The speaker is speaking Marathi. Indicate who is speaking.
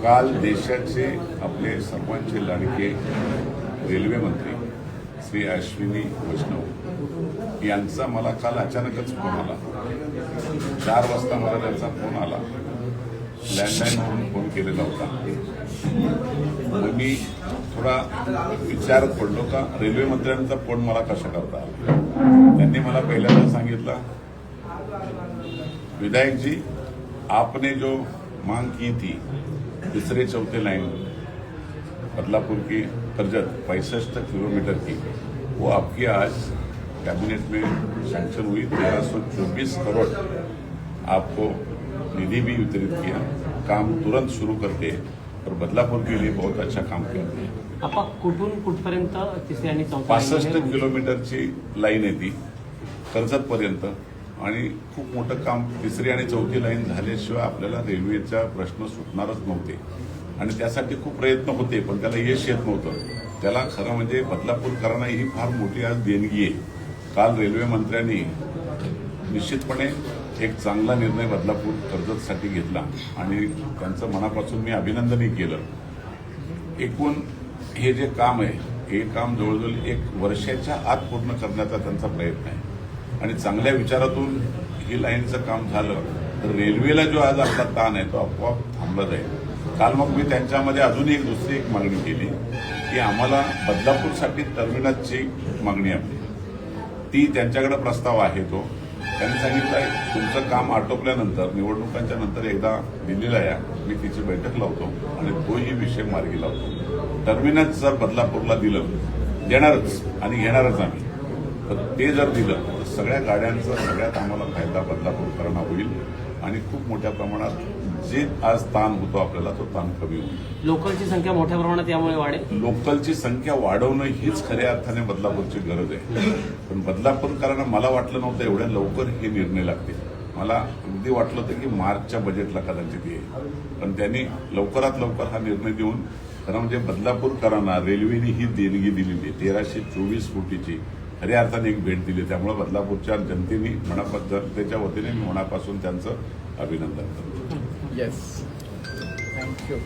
Speaker 1: काल देशाचे आपले सर्वांचे लाडके रेल्वे मंत्री श्री अश्विनी वैष्णव यांचा मला काल अचानकच फोन आला। 4 वाजता मला त्यांचा फोन आला। लँडलाईनवरून फोन केलेला होता। मग मी थोडा विचार पडलो का रेल्वे मंत्र्यांचा फोन मला कशा करता आला। त्यांनी मला पहिल्यांदा सांगितलं, विधायक जी, आपने जो मांग की थी तीसरे चौथे लाइन बदलापुर की कर्जत 65 किलोमीटर की, वो आपकी आज कैबिनेट में सैंक्शन हुई। 1324 करोड़ आपको निधि भी वितरित किया। काम तुरंत शुरू करके और बदलापुर के लिए बहुत अच्छा काम करते हैं।
Speaker 2: आपण कुठून कुठपर्यंत तिसरी आणि चौथी
Speaker 1: 65 किलोमीटरची लाईन आहे ती कर्जत पर्यंत, आणि खूप मोठं काम। तिसरी आणि चौथी लाईन झाल्याशिवाय आपल्याला रेल्वेचा प्रश्न सुटणारच नव्हते, आणि त्यासाठी खूप प्रयत्न होते, पण त्याला यश येत नव्हतं। त्याला खरं म्हणजे बदलापूरकरांना ही फार मोठी आज देणगी आहे। काल रेल्वे मंत्र्यांनी निश्चितपणे एक चांगला निर्णय बदलापूर कर्जतसाठी घेतला, आणि त्यांचं मनापासून मी अभिनंदनही केलं। एकूण हे जे काम आहे, हे काम जवळजवळ 1 वर्षाच्या आत पूर्ण करण्याचा त्यांचा प्रयत्न आहे, आणि चांगल्या विचारातून ही लाईनचं काम झालं तर रेल्वेला जो आज आपला ताण आहे तो आपोआप थांबला जाईल। काल मग मी त्यांच्यामध्ये अजून दुसरी एक मागणी केली की आम्हाला बदलापूरसाठी टर्मिनसची मागणी आपली ती त्यांच्याकडे प्रस्ताव आहे। तो त्यांनी सांगितलं, तुमचं काम आटोपल्यानंतर निवडणुकांच्या नंतर एकदा दिल्लीला या, मी तिची बैठक लावतो आणि तोही विषय मार्गी लावतो। टर्मिनस जर बदलापूरला दिलं, देणारच आणि घेणारच आम्ही, तर ते जर दिलं तर सगळ्या गाड्यांचा सगळ्यात आम्हाला फायदा बदलापूरकरांना होईल, आणि खूप मोठ्या प्रमाणात जे आज ताण होतो आपल्याला तो ताण कमी होईल।
Speaker 2: लोकलची संख्या मोठ्या प्रमाणात यामुळे वाढेल।
Speaker 1: लोकलची संख्या वाढवणं हीच खऱ्या अर्थाने बदलापूरची गरज आहे, पण बदलापूरकरांना मला वाटलं नव्हतं एवढ्या लवकर हे निर्णय लागतील। मला अगदी वाटलं होतं की मार्चच्या बजेटला कदाचित येईल, पण त्यांनी लवकरात लवकर हा निर्णय देऊन खरं म्हणजे बदलापूरकरांना रेल्वेने ही देणगी दिलेली 1324 कोटीची खऱ्या अर्थाने एक भेट दिली। त्यामुळे बदलापूरच्या जनतेने जनतेच्या वतीने मी मनापासून त्यांचं अभिनंदन करतो।
Speaker 3: Yes, thank you.